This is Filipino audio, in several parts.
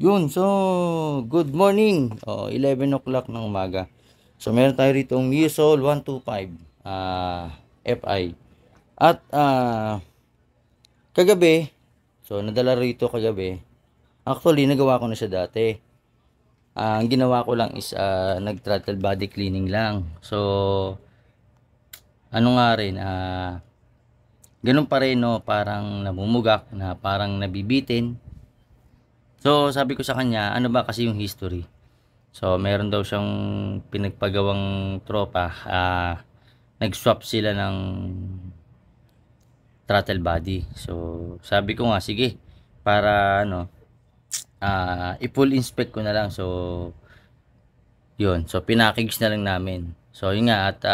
Yun, so good morning. 11 o'clock ng umaga. So meron tayo rito ang Miusol 125 FI. At kagabi, so nadala rito kagabi. Actually, nagawa ko na siya dati. Ang ginawa ko lang is nag-throttle body cleaning lang. So ano nga rin, ganun pa rin, no, parang namumugak na parang nabibitin. So sabi ko sa kanya, ano ba kasi yung history? So meron daw siyang pinagpagawang tropa, nag-swap sila ng throttle body. So sabi ko nga, sige, para ano, i-full inspect ko na lang. So yun, so pinackage na lang namin. So yun nga, at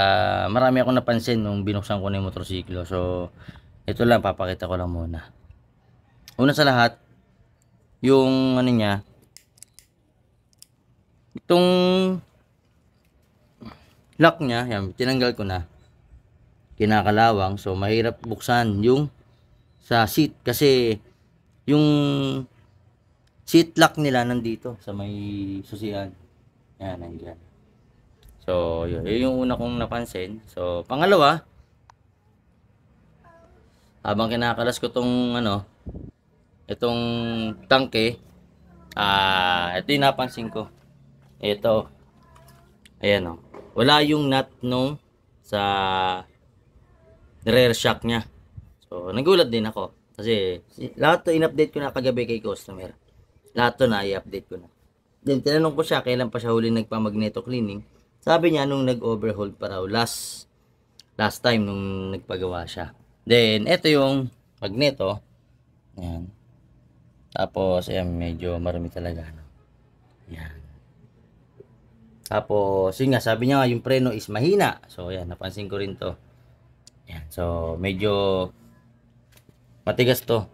marami akong napansin nung binuksan ko na yung motorsiklo. So ito lang, papakita ko lang muna. Una sa lahat, yung ano niya, itong lock niya, yan, tinanggal ko na, kinakalawang. So mahirap buksan yung sa seat kasi yung seat lock nila nandito sa may susian. Yan, nandiyan. So yun yung una kong napansin. So pangalawa, habang kinakalas ko tong ano, itong tangke, ito yung napansin ko. Ito, ayan, wala yung nut nung sa rear shock nya. So nagulat din ako kasi lahat to in-update ko na kagabi kay customer. Lahat to na i-update ko na. Then tinanong ko siya kailan pa siya huli nagpa-magneto cleaning. Sabi niya nung nag-overhaul pa raw last time nung nagpagawa siya. Then ito yung magneto. Ayan. Tapos ayan, medyo marumi talaga, no? Ayan. Tapos yun nga, sabi niya nga yung preno is mahina. So ayan, napansin ko rin to. Ayan. So medyo matigas to.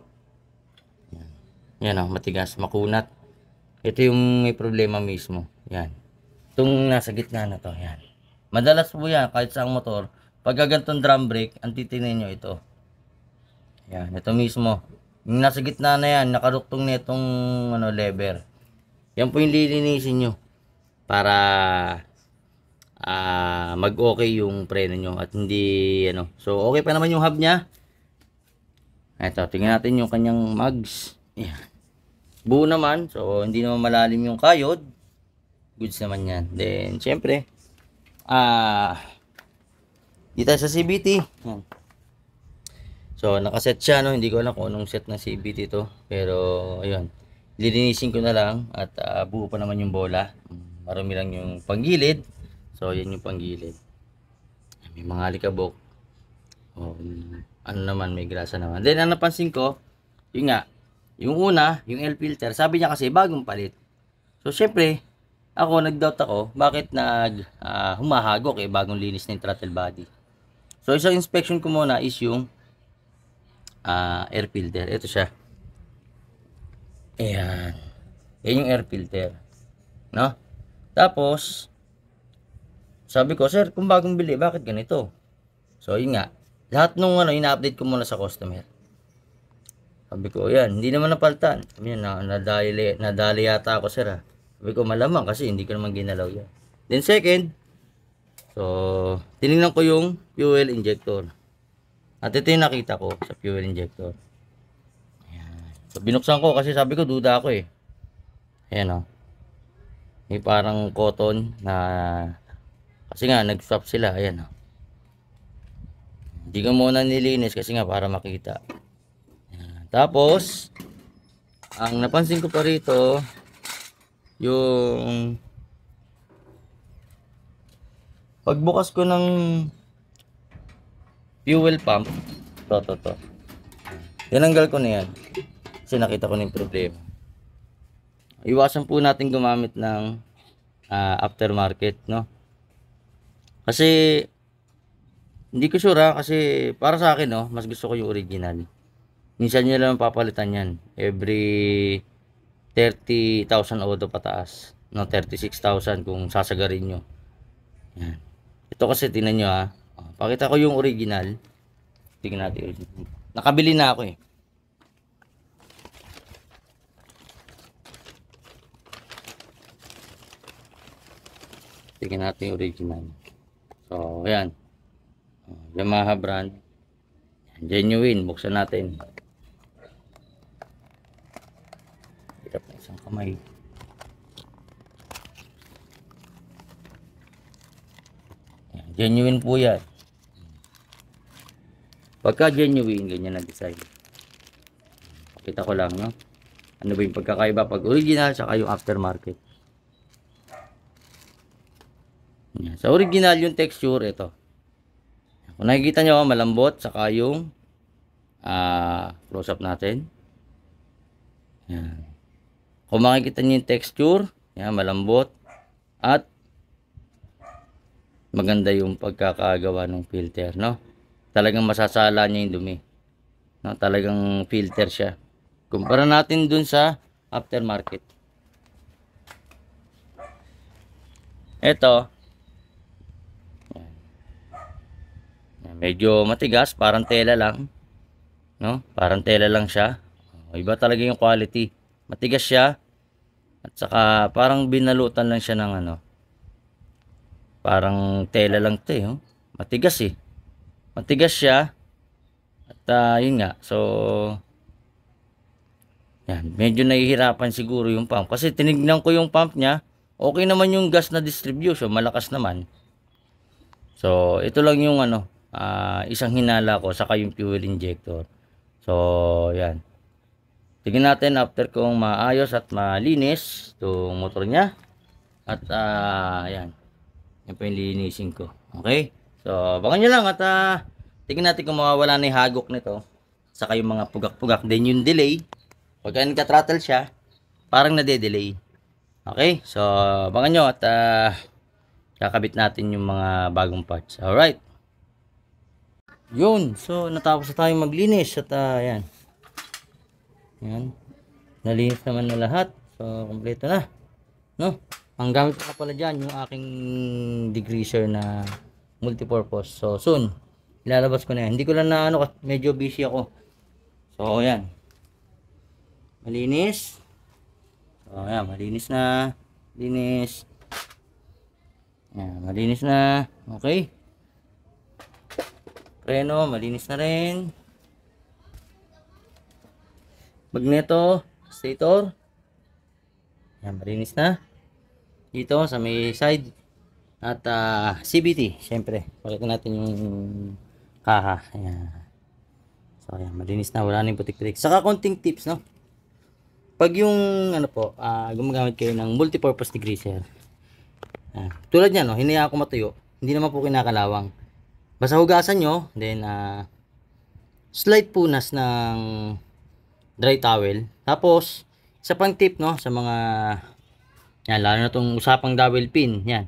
Ayan, matigas, makunat. Ito yung may problema mismo. Ayan. Itong nasa gitna na to. Ayan. Madalas po yan kahit sa motor. Pag gantong drum brake, ang titinin nyo ito. Ayan, ito mismo. Yung nasa gitna na yan, nakaduktong na itong lever. Yan po yung lilinisin nyo para mag-okay yung preno nyo at hindi So okay pa naman yung hub nya. Ito, tingnan natin yung kanyang mags. Ayan. Buo naman. So hindi naman malalim yung kayod. Goods naman yan. Then syempre, dito sa CVT. Ayan. So nakaset siya, no? Hindi ko alam kung anong set ng CVT to. Pero ayun, lilinisin ko na lang. At buo pa naman yung bola. Marami lang yung panggilid. So yan yung panggilid. May mga alikabok. Ano naman, may grasa naman. Then ang napansin ko, yun nga, yung una, yung L filter, sabi niya kasi bagong palit. So syempre, ako nag-doubt ako, bakit humahagok bagong linis na yung throttle body. So isang inspection ko muna is yung air filter. Ito siya. Ayan. Yan yung air filter. No? Tapos, sabi ko, sir, kung bagong bili, bakit ganito? So yun nga, lahat nung ina-update ko muna sa customer. Sabi ko, yan, hindi naman napaltan. Sabi niya, nadali yata ako, sir. Sabi ko, malamang kasi hindi ko naman ginalaw yan. Then second, so tinignan ko yung fuel injector. At ito yung nakita ko sa fuel injector. Ayan. So binuksan ko kasi sabi ko, duda ako eh. Ayan, may parang cotton na, kasi nga nag-swap sila. Ayan, hindi ko muna nilinis kasi nga para makita. Ayan. Tapos ang napansin ko pa rito, yung pagbukas ko ng fuel pump, to. Tinanggal ko na yan kasi nakita ko na yung problema. Iwasan po natin gumamit ng aftermarket, no? Kasi hindi ko sure, kasi para sa akin, no, mas gusto ko yung original. Minsan nyo lang papalitan yan every 30,000 odo pataas, no, 36,000 kung sasagarin nyo. Yan. Ito kasi tingnan nyo, pakita ko yung original. Tingnan natin original. Nakabili na ako eh. Tingnan natin yung original. So, ayan. Yamaha brand. Genuine. Buksan natin. Hirap na isang kamay. Ayan, genuine po yan. Pagka genuine, ganyan ang design. Pakita ko lang, no? Ano ba yung pagkakaiba pag original saka yung aftermarket. Yan. Sa original yung texture, ito. Kung nakikita nyo, malambot, saka yung close up natin. Yan. Kung makikita nyo yung texture, yan, malambot, at maganda yung pagkakagawa ng filter, no? Talagang masasala niya yung dumi. No? Talagang filter siya. Kumpara natin dun sa aftermarket. Ito, medyo matigas, parang tela lang, no? Parang tela lang siya. Iba talaga yung quality. Matigas siya at saka parang binalutan lang siya ng ano. Parang tela lang 'to, eh, oh. Matigas eh. Matigas siya. At yun nga. So yan, medyo nahihirapan siguro yung pump kasi tinignan ko yung pump niya. Okay naman yung gas na distribution, malakas naman. So ito lang yung ano, isang hinala ko saka yung fuel injector. So yan, tingnan natin after kung maayos at malinis itong motor nya. At yan, yan po yung linisin ko. Okay, so abangan nyo lang at tingnan natin kung mawawala na yung hagok nito saka yung mga pugak-pugak. Then yung delay, pagka nagka-throttle siya, parang nade-delay. Okay, so abangan nyo at kakabit natin yung mga bagong parts. Alright, yun, so natapos na tayong maglinis at yan, yan, nalinis naman na lahat. So kompleto na, no? Ang gamit ko pala dyan yung aking degreaser na multipurpose. So soon ilalabas ko na yan. Hindi ko lang na ano, medyo busy ako. So yan, malinis. So yan, malinis na, linis. Yan, malinis na. Okay, preno, malinis na rin. Magneto, stator. Yan, malinis na. Dito sa may side. At CVT, syempre. Pakita natin yung kaha. Ayan. So, ayan, malinis na. Wala na yung putik-putik. Saka konting tips, no? Pag yung, ano po, gumagamit kayo ng multipurpose degreaser. Tulad niya, no? Hinayaan ko matuyo. Hindi naman po kinakalawang. Basta hugasan nyo, then slight punas ng dry towel. Tapos isa pang tip, no, sa mga yan, lalo na itong usapang dowel pin, yan,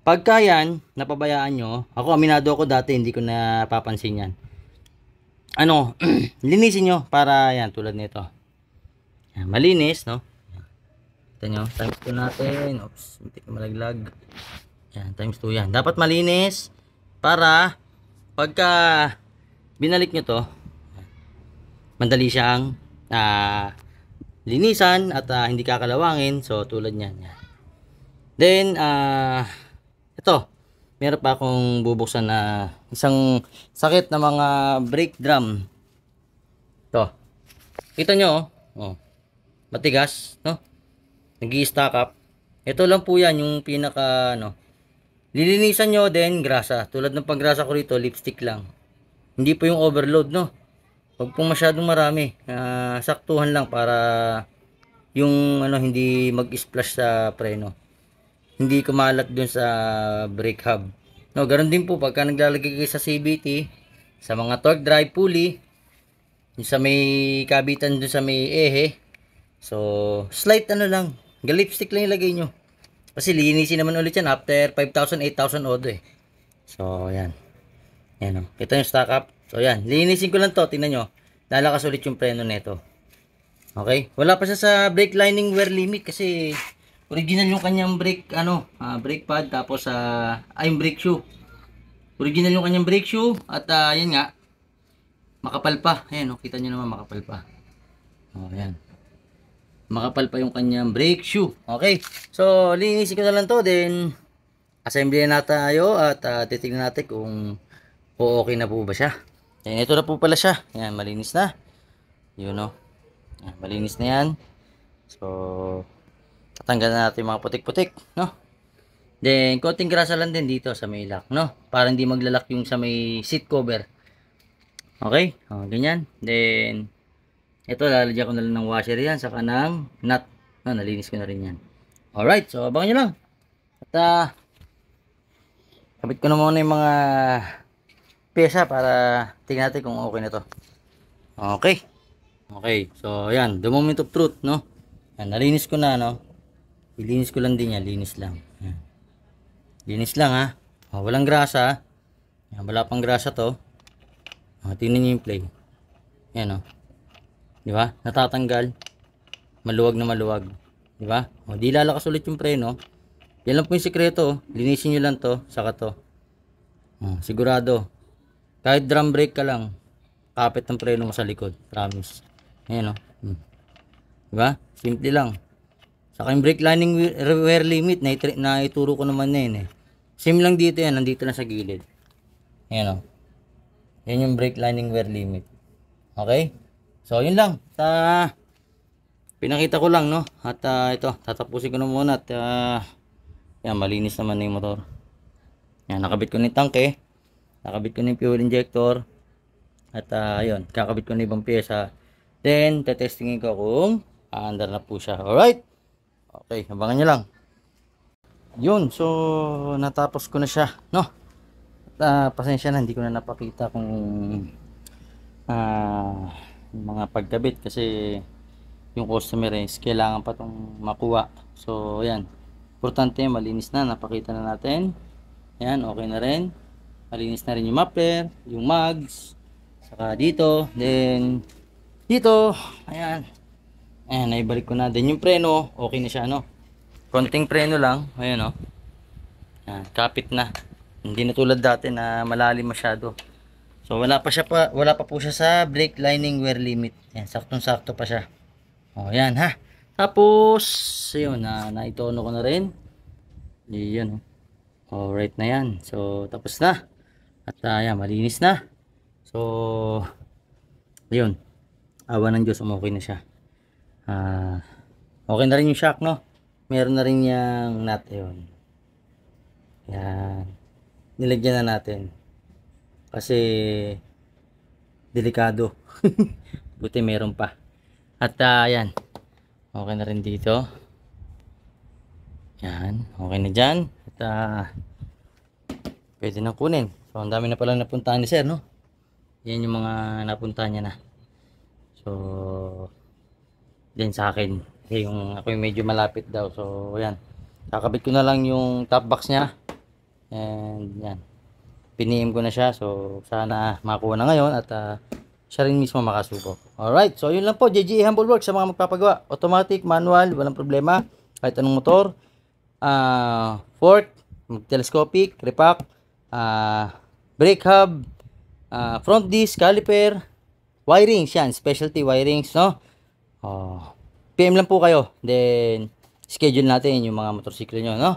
pagka yan napabayaan nyo, ako aminado ako dati hindi ko napapansin yan, ano, linisin nyo para yan, tulad nito, yan, malinis, no? Ito nyo, times 2 natin. Oops, hindi ko malaglag. Yan, times 2 yan, dapat malinis para pagka binalik nyo to, madali siyang linisan at hindi kakalawangin. So tulad niyan. Then ito, meron pa akong bubuksan na isang sakit na mga brake drum. Ito, kita nyo, oh, matigas, no? Nag-i-stack up. Ito lang po yan yung pinaka, no, lilinisan nyo, then grasa. Tulad ng paggrasa ko rito, lipstick lang. Hindi po yung overload, no? Huwag pong masyadong marami. Saktuhan lang para yung ano, hindi mag-splash sa preno. Hindi kumalat dun sa brake hub. No, ganoon din po pagka naglalagay kayo sa CVT, sa mga torque drive pulley, yung sa may kabitan dun sa may ehe. So, slight ano lang, lipstick lang ilagay nyo. Kasi linisin naman ulit yan after 5,000, 8,000 odo eh. So, yan. Yan o. Ito yung stock up. So, yan. Linisin ko lang to. Tingnan nyo. Lalakas ulit yung preno nito. Okay. Wala pa siya sa brake lining wear limit kasi original yung kanyang brake, ano, brake pad. Tapos, yung brake shoe. Original yung kanyang brake shoe. At, yan nga. makapal pa. Ayan, oh, kita nyo naman makapal pa. Oh, ayan. Makapal pa yung kanyang brake shoe. Okay. So, linisin ko na lang to. Then, assembly na tayo at titignan natin kung okay na po ba siya. Ayan, ito na po pala siya. Ayan, malinis na. Yun, no. Ayan, malinis na yan. So, tatanggal na natin yung mga putik-putik, no. Then, konting grasa lang din dito sa may lock, no? Para hindi maglalak yung sa may seat cover. Okay? O, ganyan. Then, ito, lalagyan ko na lang ng washer yan, saka ng nut. No, nalinis ko na rin yan. Alright, so abangan nyo lang. At, kabit ko na muna yung mga pyesa para tingnan natin kung okay na to. Okay. Okay, so yan, the moment of truth, no? Yan, nalinis ko na, no? Ilinis ko lang din yan, linis lang. Yan. Linis lang, ha? O, walang grasa. Yan, wala pang grasa to. O, tingnan nyo yung play. Yan, o. Di ba? Natatanggal. Maluwag na maluwag. Di ba? O, di lalakas ulit yung preno. Yan lang po yung sikreto, oh. Linisin nyo lang to, saka to. O, sigurado. Kahit drum brake ka lang, kapit ng preno mo sa likod. Promise. Ayan, o. Di ba? Simple lang. Saka yung brake lining wear limit, na ituro ko naman na yun, eh. Same lang dito yan, nandito na sa gilid. Ayan, o. Yan yung brake lining wear limit. Okay? So, yun lang. Pinakita ko lang, no? At ito, tatapusin ko na muna. At yan, malinis naman na yung motor. Yan, nakabit ko na yung tangke. Nakabit ko na yung fuel injector. At yun, kakabit ko na ibang pyesa. Then, tetestingin ko kung aandar na po siya. Alright? Okay, abangan nyo lang. Yun, so natapos ko na siya, no? Pasensya na, hindi ko na napakita kung mga pagkabit kasi yung customer is kailangan pa tong makuha. So ayan, importante, malinis na, napakita na natin. Ayan, okay na rin, malinis na rin yung muffler, yung mags, saka dito, then dito, ayan, naibalik ko na din yung preno. Okay na siya, no? Konting preno lang, ayan, oh. Ayan, kapit na. Hindi na tulad dati na malalim masyado. So wala pa po siya sa brake lining wear limit. Ayan, saktong-sakto pa siya. Oh, ayan, ha. Tapos ayun, naitono ko na rin. Iyon, oh. Alright na yan. So tapos na. At ayan, malinis na. So ayun. Awa ng Diyos, okay na siya. Okay na rin yung shock, no? Meron na rin yung nut, yun. Yan. Nilagyan na natin. Kasi delikado. Buti meron pa. At yan. Okay na rin dito. Yan. Okay na dyan. At pwede nang kunin. So ang dami na pala napuntahan ni sir, no? Yan yung mga napuntahan niya na. So din sa akin, yung ako yung medyo malapit daw. So ayan, kakabit ko na lang yung top box niya. And yan, piniim ko na siya. So sana makuha na ngayon at siya rin mismo makasuko. Alright, so yun lang po, JGA Humble Works sa mga magpapagawa. Automatic, manual, walang problema. Kahit anong motor. Fork, telescopic, repack, brake hub, front disc, caliper, wirings yan, specialty wirings, no? PM lang po kayo, then schedule natin yung mga motorsiklo nyo, no?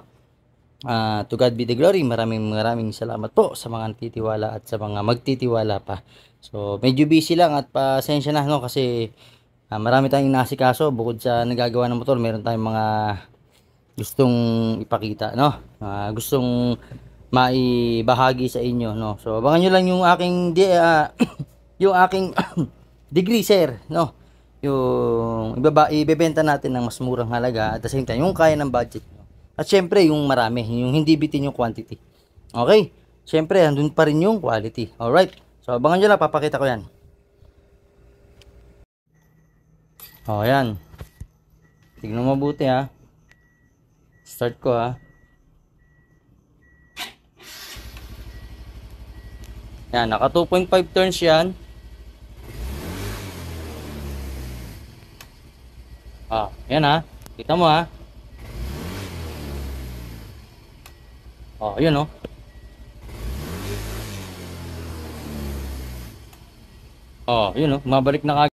To God be the glory. Maraming salamat po sa mga nagtitiwala at sa mga magtitiwala pa. So medyo busy lang at pasensya na, no? Kasi marami tayong inaasikaso. Bukod sa nagagawa ng motor, meron tayong mga gustong ipakita, no? Gustong maibahagi sa inyo, no? So abangan nyo lang yung aking yung aking degree, sir, no? Yung ibebenta natin ng mas murang halaga at the same time yung kaya ng budget, no? At syempre yung marami, yung hindi bitin yung quantity. Okay? Syempre andun pa rin yung quality. Alright, so abangan nyo lang, papakita ko yan. O yan, tignan mo mabuti, ha. Start ko, ha. Yan, naka 2.5 turns yan. Yan, ha. Kita mo, ha. Yun, oh. Oh, yun oh, mabalik na